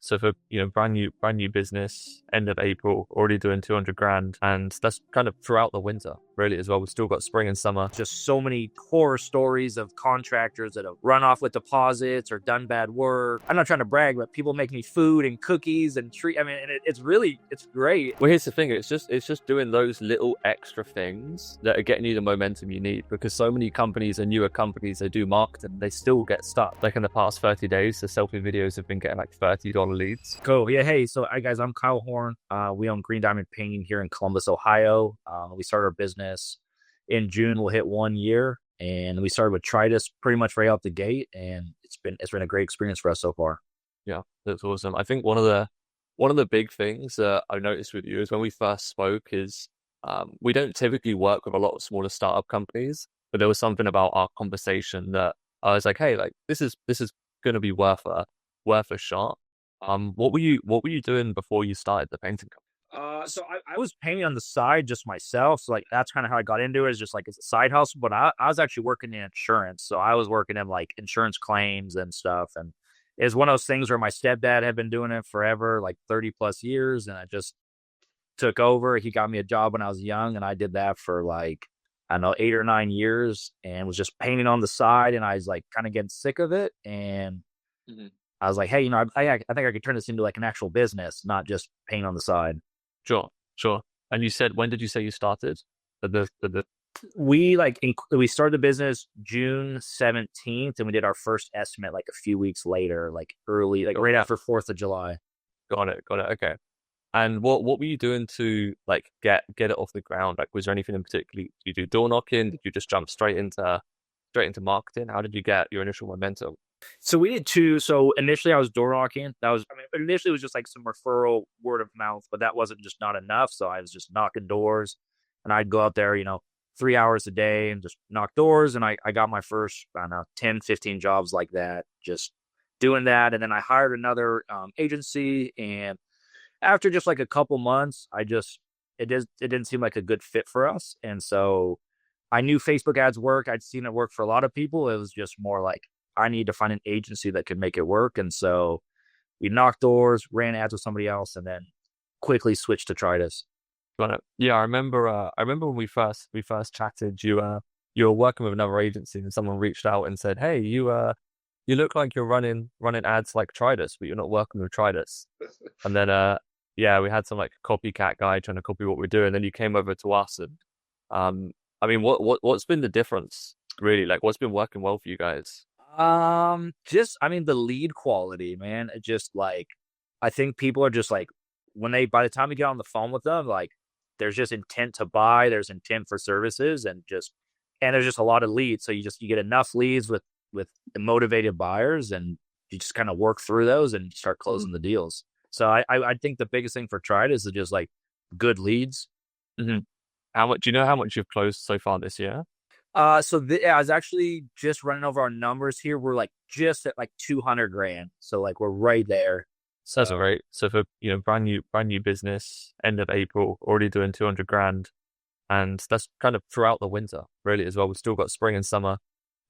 So for, brand new business, end of April, already doing 200 grand. And that's kind of throughout the winter, really, as well. We've still got spring and summer. Just so many horror stories of contractors that have run off with deposits or done bad work. I'm not trying to brag, but people make me food and cookies and treat. I mean, and it's great. Well, here's the thing. It's just doing those little extra things that are getting you the momentum you need, because so many companies and newer companies, they do marketing, they still get stuck. Like in the past 30 days, the selfie videos have been getting like $30 leads. Cool. Yeah. Hey, so hi guys, I'm Kyle Horn. We own Green Diamond Painting here in Columbus, Ohio. We started our business in June. We'll hit 1 year, and we started with Tridas pretty much right out the gate, and it's been a great experience for us so far. Yeah, that's awesome. I think one of the big things that I noticed with you is when we first spoke is we don't typically work with a lot of smaller startup companies, but there was something about our conversation that I was like, hey, like this is going to be worth a shot. What were you doing before you started the painting company? So I was painting on the side just myself. So like that's kind of how I got into it, is just like it's a side hustle. But I was actually working in insurance. So I was working in like insurance claims and stuff. And it's one of those things where my stepdad had been doing it forever, like 30 plus years. And I just took over. He got me a job when I was young, and I did that for like, I don't know, 8 or 9 years, and was just painting on the side. And I was like kind of getting sick of it. And Mhm. I was like, hey, I think I could turn this into like an actual business, not just paint on the side. Sure, sure. And you said, when did you say you started? The We started the business June 17th, and we did our first estimate like a few weeks later, like early, like Got right after 4th of July. got it. Okay. And what were you doing to like get it off the ground? Like, was there anything in particular? Did you do door knocking? Did you just jump straight into marketing? How did you get your initial momentum? So we did two. So initially I was door knocking. I mean, initially it was just like some referral word of mouth, but that wasn't just not enough. So I was just knocking doors, and I'd go out there, 3 hours a day and just knock doors. And I got my first, I don't know, 10, 15 jobs like that, just doing that. And then I hired another agency. And after just like a couple months, it didn't seem like a good fit for us. And so I knew Facebook ads work. I'd seen it work for a lot of people. It was just more like I need to find an agency that could make it work. And so we knocked doors, ran ads with somebody else, and then quickly switched to Tridas. Got it. Yeah, I remember. I remember when we first chatted. You were working with another agency, and someone reached out and said, "Hey, you look like you're running ads like Tridas, but you're not working with Tridas." And then yeah, we had some like copycat guy trying to copy what we're doing. Then you came over to us, and I mean, what's been the difference really? Like, what's been working well for you guys? Just I mean the lead quality, man. It just like I think people are just like by the time you get on the phone with them, like there's just intent to buy, there's intent for services, and there's just a lot of leads. So you get enough leads with motivated buyers, and you just kind of work through those and start closing the deals. So I think the biggest thing for Triad is to just like good leads. Mm-hmm. How much do you know how much you've closed so far this year? Yeah, I was actually just running over our numbers here. We're like just at like 200 grand. So like we're right there. That's all So right. So for, brand new business, end of April, already doing 200 grand. And that's kind of throughout the winter, really, as well. We've still got spring and summer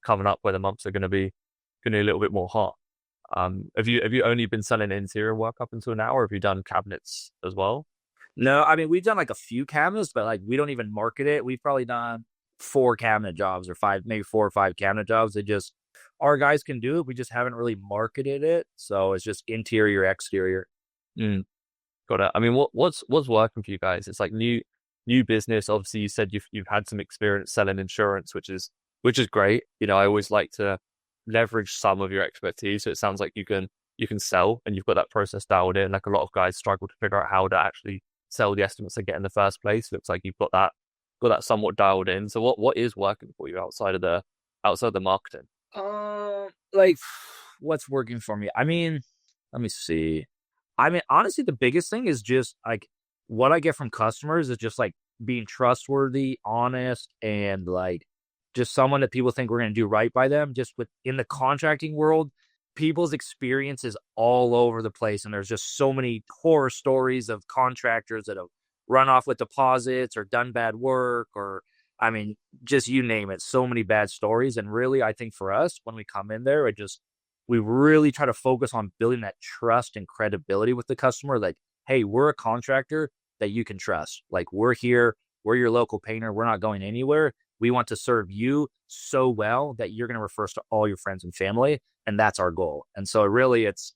coming up where the months are going to be a little bit more hot. Have you only been selling interior work up until now, or have you done cabinets as well? no, I mean we've done like a few cabinets, but like we don't even market it. We've probably done four cabinet jobs or five, maybe four or five cabinet jobs. It just our guys can do it. We just haven't really marketed it. So it's just interior, exterior. Mm, got it. I mean, what's working for you guys? It's like new business. Obviously, you said you've had some experience selling insurance, which is great. I always like to leverage some of your expertise. So it sounds like you can sell, and you've got that process dialed in. Like a lot of guys struggle to figure out how to actually sell the estimates they get in the first place. Looks like you've got that somewhat dialed in. So what is working for you outside the marketing? Like what's working for me? I mean, let me see. I mean, honestly, the biggest thing is just like what I get from customers is just like being trustworthy, honest, and like just someone that people think we're going to do right by them. Just in the contracting world, people's experience is all over the place. And there's just so many horror stories of contractors that have run off with deposits or done bad work, or, I mean, just you name it. So many bad stories. And really, I think for us, when we come in there, we really try to focus on building that trust and credibility with the customer. Like, hey, we're a contractor that you can trust. Like, we're here, we're your local painter, we're not going anywhere. We want to serve you so well that you're going to refer us to all your friends and family, and that's our goal. And so really, it's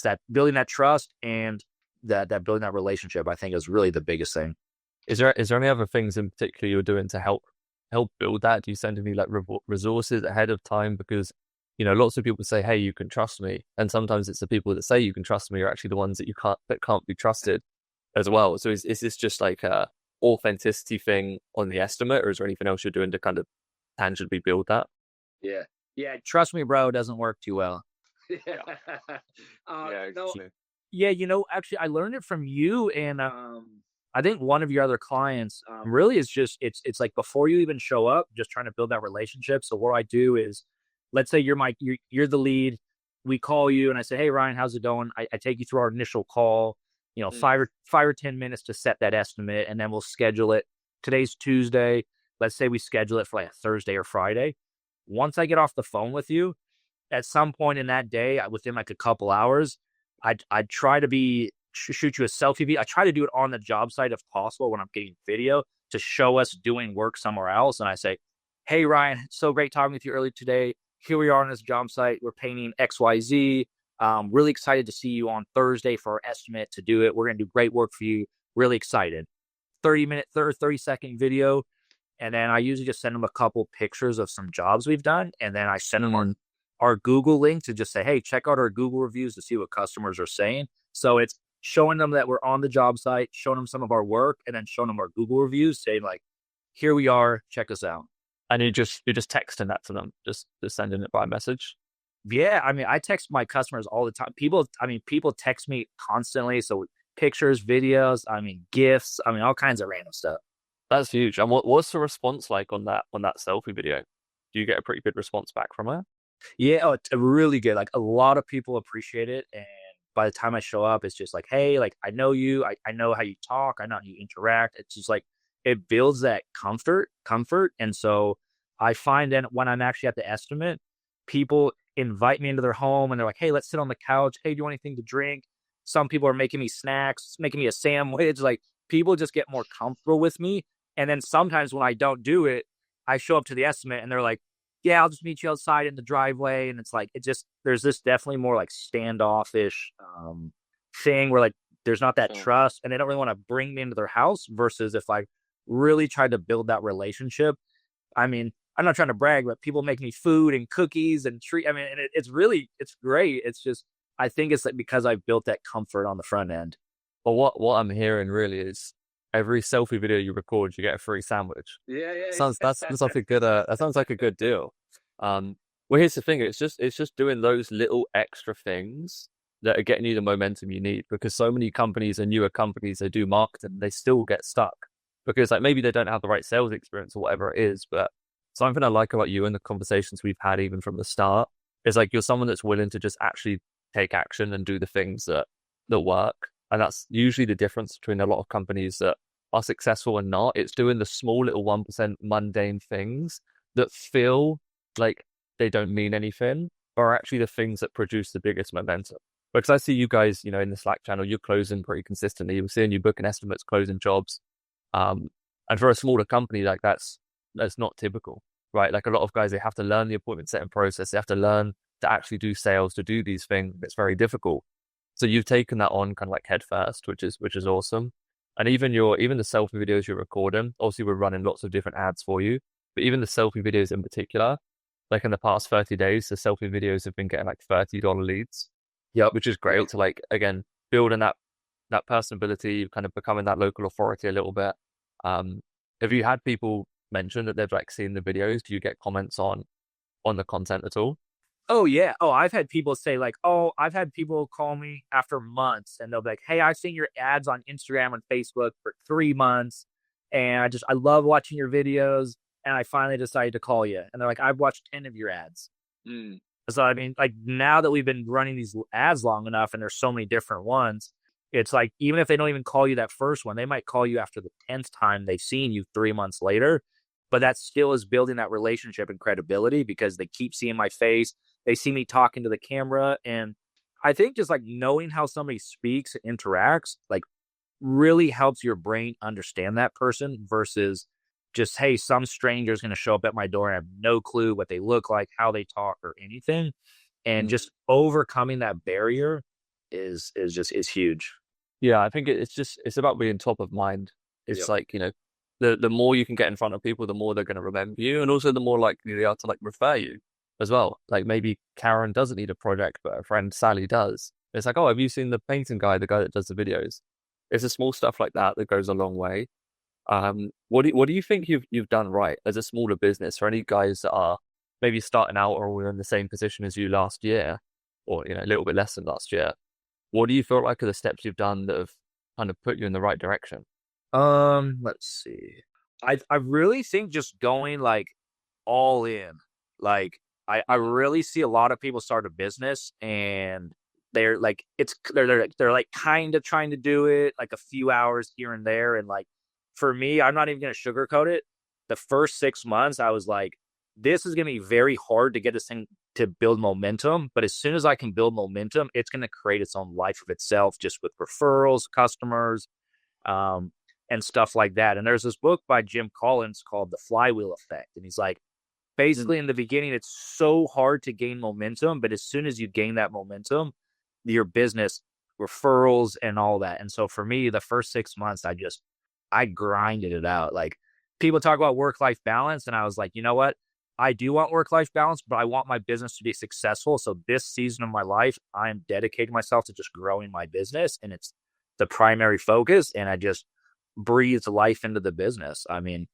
that building that trust and that building that relationship, I think, is really the biggest thing. Is there any other things in particular you're doing to help build that? Do you send any like resources ahead of time? Because lots of people say, "Hey, you can trust me," and sometimes it's the people that say you can trust me are actually the ones that can't be trusted as well. So is this just like a authenticity thing on the estimate, or is there anything else you're doing to kind of tangibly build that? Yeah. Yeah. Trust me, bro, doesn't work too well. Yeah, yeah, No, exactly. yeah, actually, I learned it from you, and I think one of your other clients really is just it's like before you even show up, just trying to build that relationship. So what I do is, let's say you're the lead, we call you, and I say, hey Ryan, how's it going? I take you through our initial call, Mm. 5 or 10 minutes to set that estimate, and then we'll schedule it. Today's Tuesday. Let's say we schedule it for like a Thursday or Friday. Once I get off the phone with you, at some point in that day, within like a couple hours, I'd try to shoot you a selfie video. I try to do it on the job site if possible when I'm getting video to show us doing work somewhere else. And I say, hey, Ryan, so great talking with you earlier today. Here we are on this job site. We're painting XYZ. Really excited to see you on Thursday for our estimate to do it. We're going to do great work for you. Really excited. 30-minute, 30-second video. And then I usually just send them a couple pictures of some jobs we've done. And then I send them on our Google link to just say, hey, check out our Google reviews to see what customers are saying. So it's showing them that we're on the job site, showing them some of our work, and then showing them our Google reviews, saying like, here we are, check us out. And you're just texting that to them, just sending it by message. Yeah, I mean, I text my customers all the time. People text me constantly. So pictures, videos, gifts, all kinds of random stuff. That's huge. And what's the response like on that selfie video? Do you get a pretty good response back from her? Yeah, oh, it's really good. Like a lot of people appreciate it. And by the time I show up, it's just like, hey, like I know you, I know how you talk, I know how you interact. It's just like it builds that comfort. And so I find that when I'm actually at the estimate, people invite me into their home and they're like, hey, let's sit on the couch. Hey, do you want anything to drink? Some people are making me snacks, making me a sandwich. Like people just get more comfortable with me. And then sometimes when I don't do it, I show up to the estimate and they're like, yeah, I'll just meet you outside in the driveway. And it's like, there's this definitely more like standoffish thing where like there's not that Sure. trust and they don't really want to bring me into their house versus if I really tried to build that relationship. I'm not trying to brag, but people make me food and cookies and treat. And it's great. It's just, I think it's like because I've built that comfort on the front end. But what I'm hearing really is every selfie video you record, you get a free sandwich. Yeah, yeah, That's like a good that sounds like a good deal. Um, well, here's the thing: it's just doing those little extra things that are getting you the momentum you need. Because so many companies and newer companies, they do marketing, they still get stuck because like maybe they don't have the right sales experience or whatever it is. But something I like about you and the conversations we've had even from the start is like you're someone that's willing to just actually take action and do the things that work. And that's usually the difference between a lot of companies that are successful and not. It's doing the small little 1% mundane things that feel like they don't mean anything, but are actually the things that produce the biggest momentum. Because I see you guys, in the Slack channel, you're closing pretty consistently. You're seeing you booking estimates, closing jobs. And for a smaller company, like that's not typical, right? Like a lot of guys, they have to learn the appointment setting process. They have to learn to actually do sales, to do these things. It's very difficult. So you've taken that on kind of like head first, which is awesome. And even the selfie videos you're recording, obviously we're running lots of different ads for you, but even the selfie videos in particular, like in the past 30 days, the selfie videos have been getting like $30 leads. Yep. Which is great to like, again, building that personability, kind of becoming that local authority a little bit. Have you had people mention that they've like seen the videos? Do you get comments on the content at all? Oh yeah. Oh, I've had people say like, oh, I've had people call me after months and they'll be like, hey, I've seen your ads on Instagram and Facebook for 3 months. And I love watching your videos. And I finally decided to call you. And they're like, I've watched 10 of your ads. Mm. So, like now that we've been running these ads long enough and there's so many different ones, it's like, even if they don't even call you that first one, they might call you after the 10th time they've seen you 3 months later. But that still is building that relationship and credibility because they keep seeing my face. they see me talking to the camera. And I think just like knowing how somebody speaks and interacts, like really helps your brain understand that person versus just, hey, some stranger is going to show up at my door and I have no clue what they look like, how they talk, or anything. And Mm. just overcoming that barrier is huge. Yeah, I think it's about being top of mind. It's Yep. like, the more you can get in front of people, the more they're going to remember you, and also the more likely they are to like refer you as well. Like maybe Karen doesn't need a project, but her friend Sally does. It's like, oh, have you seen the painting guy, the guy that does the videos? It's the small stuff like that that goes a long way. What do you think you've done right as a smaller business for any guys that are maybe starting out or were in the same position as you last year, or a little bit less than last year? What do you feel like are the steps you've done that have kind of put you in the right direction? Let's see. I really think just going like all in. Like I really see a lot of people start a business and they're like they're like kind of trying to do it like a few hours here and there. And like for me, I'm not even gonna sugarcoat it. The first 6 months, I was like, this is gonna be very hard to get this thing to build momentum. But as soon as I can build momentum, it's gonna create its own life of itself, just with referrals, customers, um, and stuff like that. And there's this book by Jim Collins called The Flywheel Effect. And he's like, Mm. basically in the beginning, it's so hard to gain momentum. But as soon as you gain that momentum, your business, referrals, and all that. And so for me, the first 6 months, I grinded it out. Like people talk about work life balance. And I was like, you know what? I do want work life balance, but I want my business to be successful. So this season of my life, I am dedicating myself to just growing my business. And it's the primary focus. And I just breathed life into the business. I mean,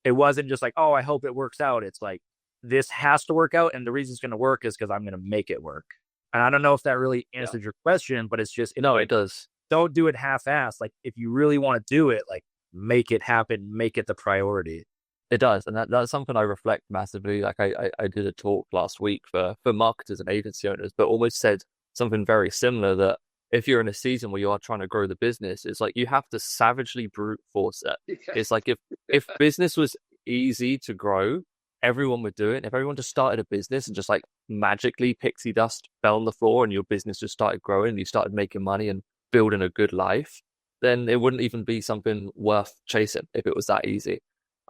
it wasn't just like, oh, I hope it works out. It's like, this has to work out. And the reason it's going to work is because I'm going to make it work. And I don't know if that really Yeah. answered your question, but it's No, it like, does. don't do it half assed. Like, if you really want to do it, like, make it happen, make it the priority. It does, and that's something I reflect massively. Like I did a talk last week for marketers and agency owners, but almost said something very similar that if you're in a season where you are trying to grow the business, it's like you have to savagely brute force it. It's like if business was easy to grow, everyone would do it. If everyone just started a business and just like magically pixie dust fell on the floor and your business just started growing, and you started making money and building a good life, then it wouldn't even be something worth chasing if it was that easy.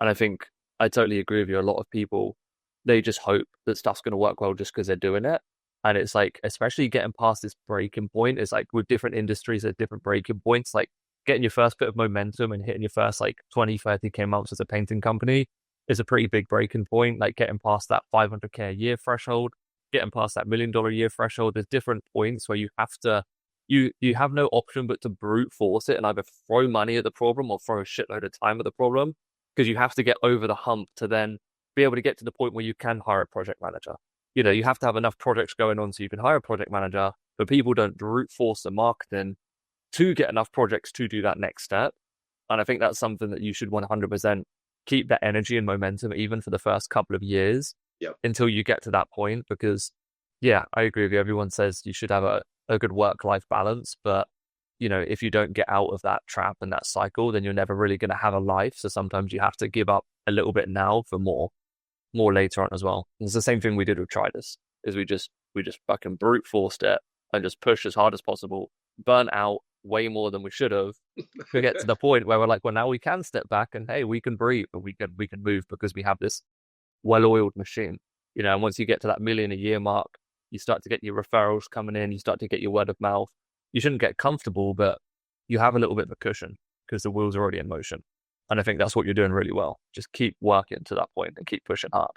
And I think I totally agree with you. A lot of people, they just hope that stuff's going to work well just because they're doing it. And it's like, especially getting past this breaking point, it's like with different industries at different breaking points, like getting your first bit of momentum and hitting your first like 20, 30K months as a painting company is a pretty big breaking point. Like getting past that 500K a year threshold, getting past that $1 million a year threshold. There's different points where you have to, you have no option but to brute force it and either throw money at the problem or throw a shitload of time at the problem, because you have to get over the hump to then be able to get to the point where you can hire a project manager. You have to have enough projects going on so you can hire a project manager, but people don't brute force the marketing to get enough projects to do that next step. And I think that's something that you should 100% keep that energy and momentum, even for the first couple of years Yep. until you get to that point. Because, yeah, I agree with you. Everyone says you should have a good work-life balance, but if you don't get out of that trap and that cycle, then you're never really going to have a life. So sometimes you have to give up a little bit now for more later on as well. And it's the same thing we did with Tridas, is we just fucking brute forced it and just pushed as hard as possible, burnt out way more than we should have, to get to the point where we're like, well, now we can step back and hey, we can breathe and we can move because we have this well-oiled machine. And once you get to that million a year mark, you start to get your referrals coming in, you start to get your word of mouth. You shouldn't get comfortable, but you have a little bit of a cushion because the wheels are already in motion. And I think that's what you're doing really well. Just keep working to that point and keep pushing hard.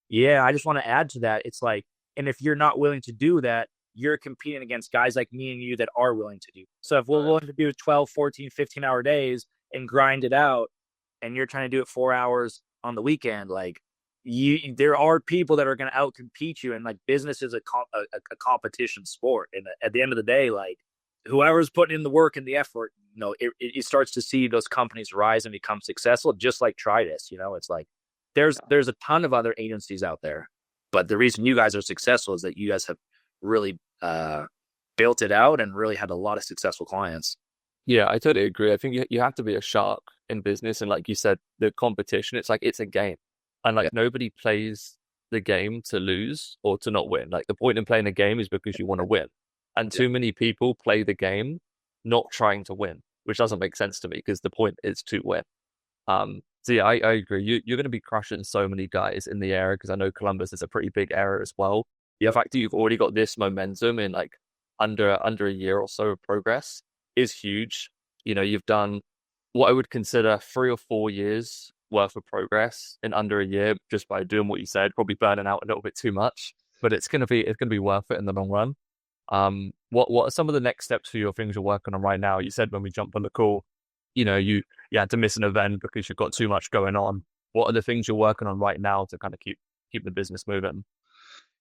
Yeah, I just want to add to that. It's like, and if you're not willing to do that, you're competing against guys like me and you that are willing to do. So if we're willing to do 12, 14, 15-hour days and grind it out, and you're trying to do it 4 hours on the weekend, like there are people that are going to outcompete you. And like business is a competition sport. And at the end of the day, like whoever's putting in the work and the effort, it starts to see those companies rise and become successful, just like Tridas. It's like there's a ton of other agencies out there, but the reason you guys are successful is that you guys have really built it out and really had a lot of successful clients. Yeah, I totally agree. I think you have to be a shark in business. And like you said, the competition, it's like it's a game. And Yeah. like nobody plays the game to lose or to not win. Like the point in playing a game is because you want to win. And Yeah. too many people play the game not trying to win, which doesn't make sense to me because the point is to win. So yeah, I agree. You're going to be crushing so many guys in the area because I know Columbus is a pretty big area as well. The Yep. fact that you've already got this momentum in like under a year or so of progress is huge. You know, you've done what I would consider 3 or 4 years worth of progress in under a year just by doing what you said, probably burning out a little bit too much, but it's gonna be worth it in the long run. What are some of the next steps for your things you're working on right now? You said when we jumped on the call, you had to miss an event because you've got too much going on. What are the things you're working on right now to kind of keep the business moving?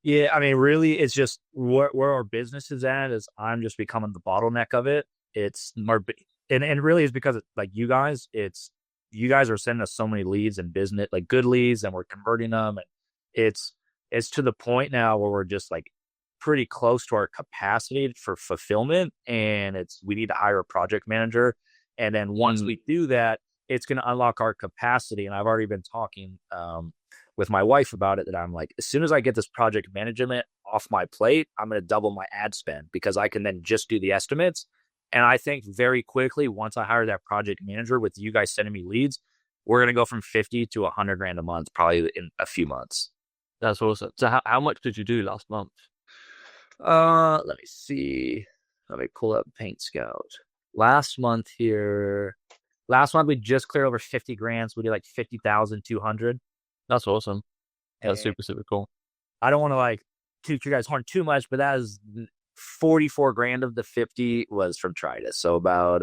Yeah, I mean, really, it's just where our business is at is I'm just becoming the bottleneck of it. It's our and really is because like you guys, it's you guys are sending us so many leads and business, like good leads, and we're converting them, and it's it's to the point now where we're just like pretty close to our capacity for fulfillment, and it's we need to hire a project manager, and then once Mm, we do that, it's going to unlock our capacity. And I've already been talking with my wife about it that I'm like, as soon as I get this project management off my plate, I'm going to double my ad spend because I can then just do the estimates. And I think very quickly, once I hire that project manager with you guys sending me leads, we're going to go from 50 to 100 grand a month, probably in a few months. that's awesome. So how much did you do last month? Let me see. Let me pull up Paint Scout. Last month here, last month we just cleared over 50 grand. So we did like 50,200. That's awesome. That's And super, super cool. I don't want to like toot your guys' horn too much, but that is 44 grand of the 50 was from Tridas. So about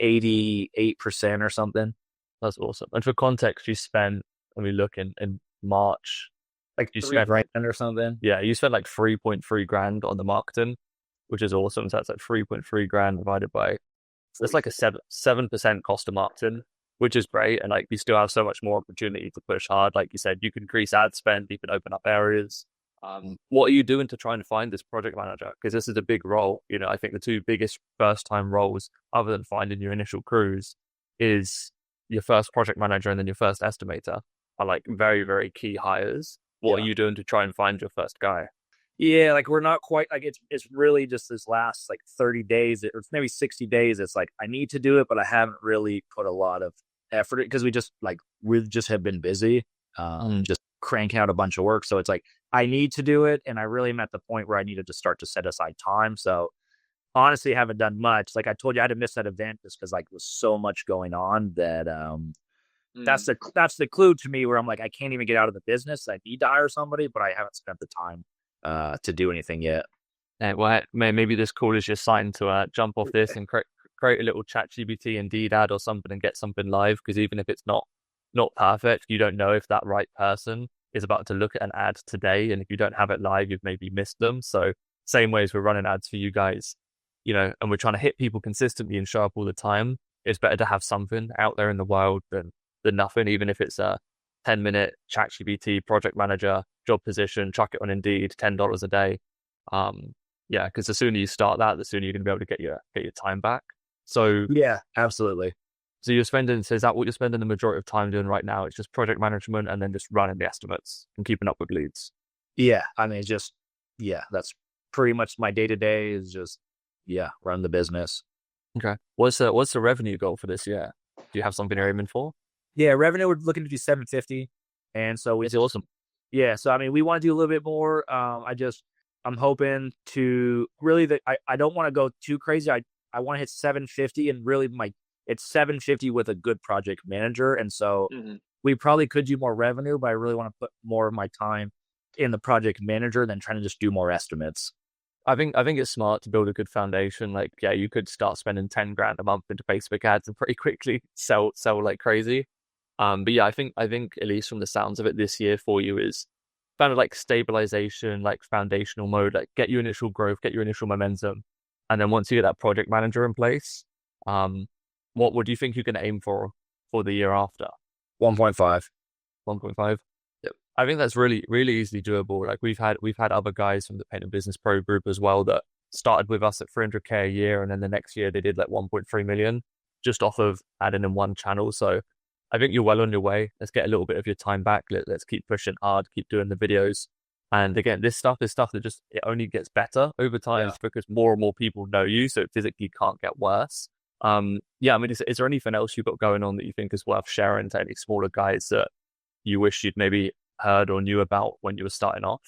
88% or something. That's awesome. And for context, you spent, let me look in March, Like you three spent, grand or something. yeah, you spent like 3.3 grand on the marketing, which is awesome. So that's like 3.3 grand divided by, that's like a 46. 7% cost of marketing, which is great. And like you still have so much more opportunity to push hard. Like you said, you can increase ad spend, you can open up areas. What are you doing to try and find this project manager? Because this is a big role. You know, I think the two biggest first time roles, other than finding your initial crews, is your first project manager and then your first estimator are like very, very key hires. What are Yeah. you doing to try and find your first guy? Yeah, like we're not quite like it's really just this last like 30 days or maybe 60 days. It's like I need to do it, but I haven't really put a lot of effort because we just have been busy, Mm, just cranking out a bunch of work. So it's like I need to do it, and I really am at the point where I needed to start to set aside time. So honestly, haven't done much. Like I told you, I had to miss that event just because like there was so much going on that mm. that's the clue to me where I'm like I can't even get out of the business. I need to hire somebody, but I haven't spent the time to do anything yet. Well, maybe this call is your sign to jump off this and create a little chat GBT Indeed ad or something and get something live. Because even if it's not perfect, you don't know if that right person is about to look at an ad today. And if you don't have it live, you've maybe missed them. So same way as we're running ads for you guys, and we're trying to hit people consistently and show up all the time. It's better to have something out there in the wild than nothing, even if it's a 10-minute chat GBT project manager job position, chuck it on Indeed, $10 a day. Yeah, because the sooner you start that, the sooner you're going to be able to get your time back. So, Yeah, absolutely. so you're spending. So is that what you're spending the majority of time doing right now? It's just project management and then just running the estimates and keeping up with leads. Yeah, I mean, just yeah, that's pretty much my day to day is just yeah, run the business. Okay. What's the revenue goal for this year? Do you have something you're aiming for? Yeah, revenue we're looking to do 750, and so we It's just awesome. yeah. So I mean, we want to do a little bit more. I'm hoping to really that I don't want to go too crazy. I want to hit 750, and really my it's 750 with a good project manager, and so Mhm. we probably could do more revenue, but I really want to put more of my time in the project manager than trying to just do more estimates. I think it's smart to build a good foundation. Like, yeah, you could start spending 10 grand a month into Facebook ads and pretty quickly sell like crazy. But yeah, I think at least from the sounds of it, this year for you is kind of like stabilization, like foundational mode, like get your initial growth, get your initial momentum, and then once you get that project manager in place, um, what do you think you can aim for the year after? 1.5. 1.5. Yep. I think that's really, really easily doable. Like we've had other guys from the Painting Business Pro group as well that started with us at 300K a year, and then the next year they did like 1.3 million just off of adding in one channel. So I think you're well on your way. Let's get a little bit of your time back. Let's keep pushing hard, keep doing the videos. And again, this stuff is stuff that just it only gets better over time Yeah. because more and more people know you, so it physically can't get worse. Yeah, I mean, is there anything else you've got going on that you think is worth sharing to any smaller guys that you wish you'd maybe heard or knew about when you were starting off?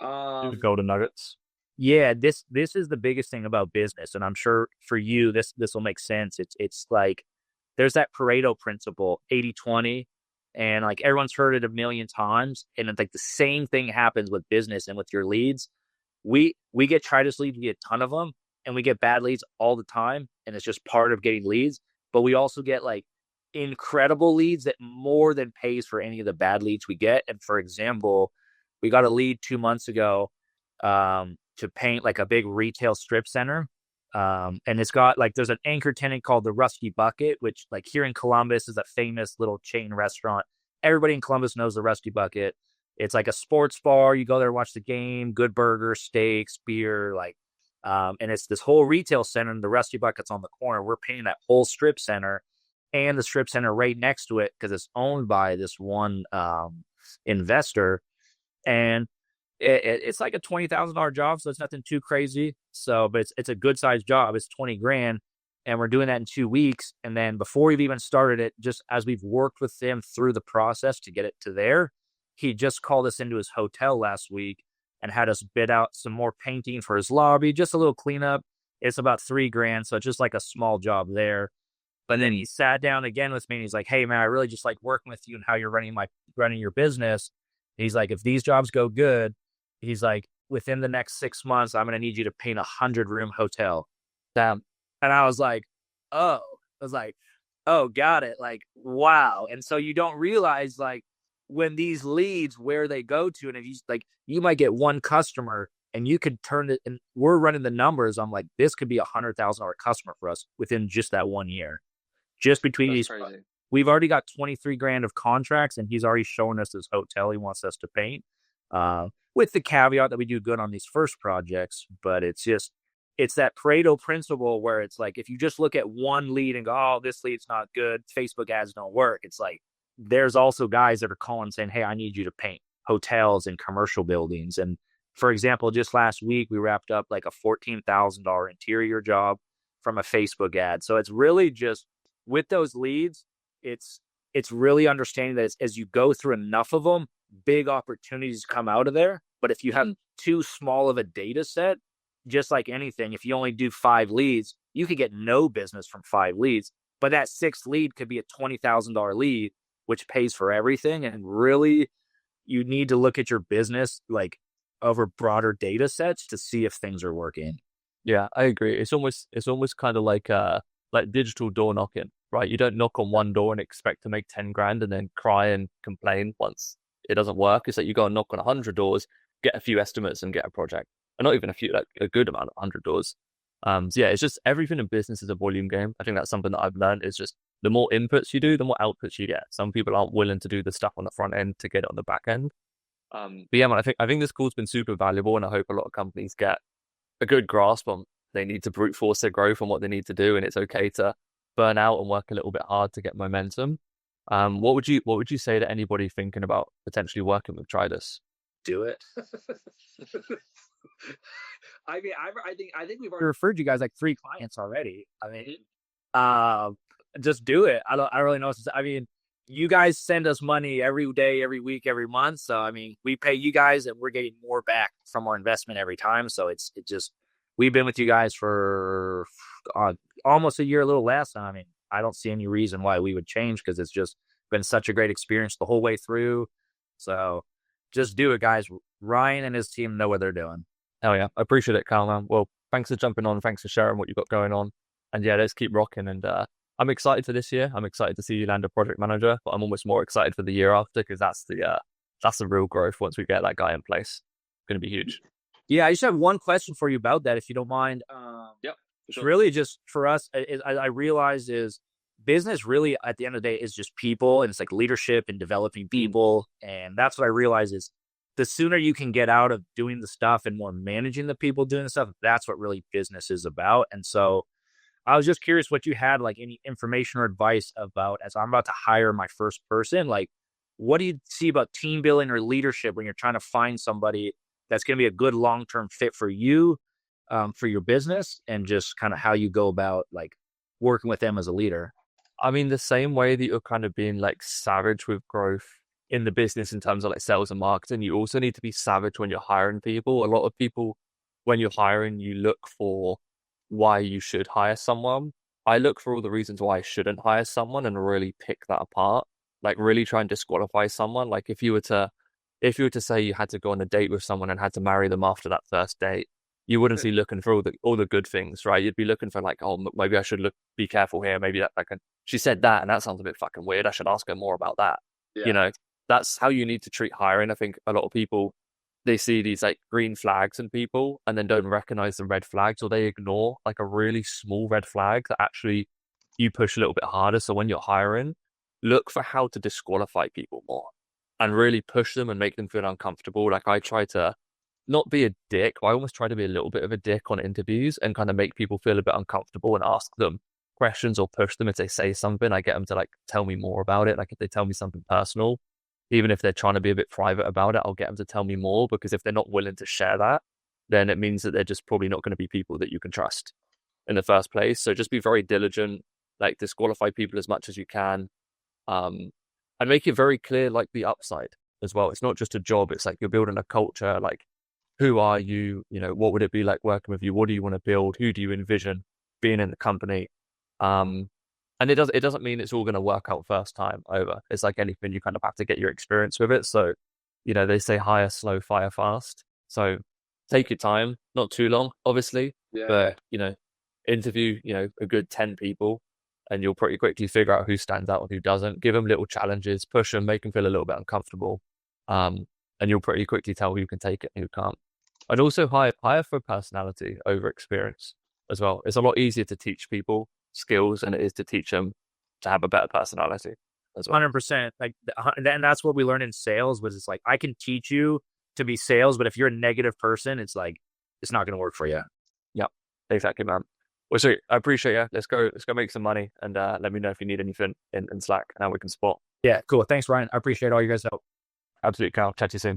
The Um, golden nuggets. yeah, this is the biggest thing about business, and I'm sure for you this will make sense. It's like there's that Pareto principle, 80-20, and like everyone's heard it a million times, and it's like the same thing happens with business and with your leads. We get Tridas leads, we get a ton of them, and we get bad leads all the time, and it's just part of getting leads. But we also get like incredible leads that more than pays for any of the bad leads we get. And for example, we got a lead 2 months ago to paint like a big retail strip center. And it's got like there's an anchor tenant called the Rusty Bucket, which like here in Columbus is a famous little chain restaurant. Everybody in Columbus knows the Rusty Bucket. It's like a sports bar. You go there, watch the game, good burger, steaks, beer, like, and it's this whole retail center. And the Rusty Bucket's on the corner. We're painting that whole strip center and the strip center right next to it because it's owned by this one investor. And it's like a $20,000 job, so it's nothing too crazy. So, but it's a good sized job. It's 20 grand, and we're doing that in 2 weeks. And then before we've even started it, just as we've worked with him through the process to get it to there, he just called us into his hotel last week and had us bid out some more painting for his lobby, just a little cleanup. It's about 3 grand, so it's just like a small job there. But then he sat down again with me and he's like, "Hey man, I really just like working with you and how you're running your business." He's like, "If these jobs go good," he's like, "within the next 6 months, I'm gonna need you to paint 100-room hotel." Damn. And I was like, "Oh," I was like, "Oh, got it." Like, wow. And so you don't realize like when these leads where they go to, and if you like, you might get one customer and you could turn it. And we're running the numbers. I'm like, this could be $100,000 customer for us within just that 1 year. Just between That's these, crazy. we've already got 23 grand of contracts, and he's already shown us his hotel he wants us to paint. With the caveat that we do good on these first projects, but it's that Pareto principle where it's like if you just look at one lead and go, "Oh, this lead's not good, Facebook ads don't work." It's like there's also guys that are calling saying, "Hey, I need you to paint hotels and commercial buildings." And for example, just last week we wrapped up like a $14,000 interior job from a Facebook ad. So it's really just with those leads, it's it's really understanding that as you go through enough of them, big opportunities come out of there. But if you have too small of a data set, just like anything, if you only do 5 leads, you could get no business from 5 leads. But that sixth lead could be a $20,000 lead, which pays for everything. And really, you need to look at your business like over broader data sets to see if things are working. Yeah, I agree. It's almost kind of like digital door knocking, right? You don't knock on one door and expect to make 10 grand and then cry and complain once it doesn't work. It's like you go and knock on 100 doors, get a few estimates and get a project. And not even a few, like a good amount of 100 doors. So yeah, it's just everything in business is a volume game. I think that's something that I've learned is just the more inputs you do, the more outputs you get. Some people aren't willing to do the stuff on the front end to get it on the back end. But yeah, man, I think this call's been super valuable, and I hope a lot of companies get a good grasp on they need to brute force their growth and what they need to do, and it's okay to burn out and work a little bit hard to get momentum. What would you say to anybody thinking about potentially working with Tridas? Do it. I mean, I think we've already referred you guys like 3 clients already. I mean, just do it. I don't really know what to say. I mean, you guys send us money every day, every week, every month. So I mean, we pay you guys, and we're getting more back from our investment every time. So it just we've been with you guys for almost a year, a little less. I mean, I don't see any reason why we would change because it's just been such a great experience the whole way through. So just do it, guys. Ryan and his team know what they're doing. Hell yeah, I appreciate it, Carl, man. Well, thanks for jumping on, thanks for sharing what you've got going on, and yeah, let's keep rocking. And I'm excited for this year. I'm excited to see you land a project manager, but I'm almost more excited for the year after because that's the real growth once we get that guy in place. It's going to be huge. Yeah, I just have one question for you about that, if you don't mind. Yep. It's Sure. really just for us. I realize is business really at the end of the day is just people, and it's like leadership and developing people, and that's what I realize is the sooner you can get out of doing the stuff and more managing the people doing the stuff, that's what really business is about. And so I was just curious what you had, like any information or advice about as I'm about to hire my first person. Like, what do you see about team building or leadership when you're trying to find somebody that's going to be a good long term fit for you, for your business, and just kind of how you go about like working with them as a leader? I mean, the same way that you're kind of being like savage with growth in the business in terms of like sales and marketing, you also need to be savage when you're hiring people. A lot of people, when you're hiring, you look for why you should hire someone. I look for all the reasons why I shouldn't hire someone and really pick that apart. Like really try and disqualify someone. Like if you were to say you had to go on a date with someone and had to marry them after that first date, you wouldn't be looking for all the good things, right? You'd be looking for like, oh, maybe I should be careful here. Maybe that like she said that, and that sounds a bit fucking weird. I should ask her more about that. You Yeah. know, that's how you need to treat hiring. I think a lot of people, they see these like green flags in people and then don't recognize the red flags, or they ignore like a really small red flag that actually you push a little bit harder. So when you're hiring, look for how to disqualify people more and really push them and make them feel uncomfortable. Like I try to not be a dick. I almost try to be a little bit of a dick on interviews and kind of make people feel a bit uncomfortable and ask them questions or push them if they say something. I get them to like tell me more about it. Like if they tell me something personal, even if they're trying to be a bit private about it, I'll get them to tell me more, because if they're not willing to share that, then it means that they're just probably not going to be people that you can trust in the first place. So just be very diligent, like disqualify people as much as you can, and make it very clear, like the upside as well. It's not just a job. It's like you're building a culture. Like, who are you? You know, what would it be like working with you? What do you want to build? Who do you envision being in the company? Um, and it doesn't mean it's all going to work out first time over. It's like anything, you kind of have to get your experience with it. So, they say hire slow, fire fast. So take your time, not too long, obviously, Yeah. but interview, a good 10 people, and you'll pretty quickly figure out who stands out and who doesn't. Give them little challenges, push them, make them feel a little bit uncomfortable. And you'll pretty quickly tell who can take it and who can't. And also hire for personality over experience as well. It's a lot easier to teach people skills than it is to teach them to have a better personality as well. 100%. Like, and that's what we learned in sales was it's like, I can teach you to be sales, but if you're a negative person, it's like, it's not going to work for you. Yeah, exactly, man. Well, sweet. I appreciate you. Let's go make some money, and let me know if you need anything in Slack and how we can support. Yeah, cool. Thanks, Ryan. I appreciate all you guys' help. Absolutely, Carl. Chat to you soon.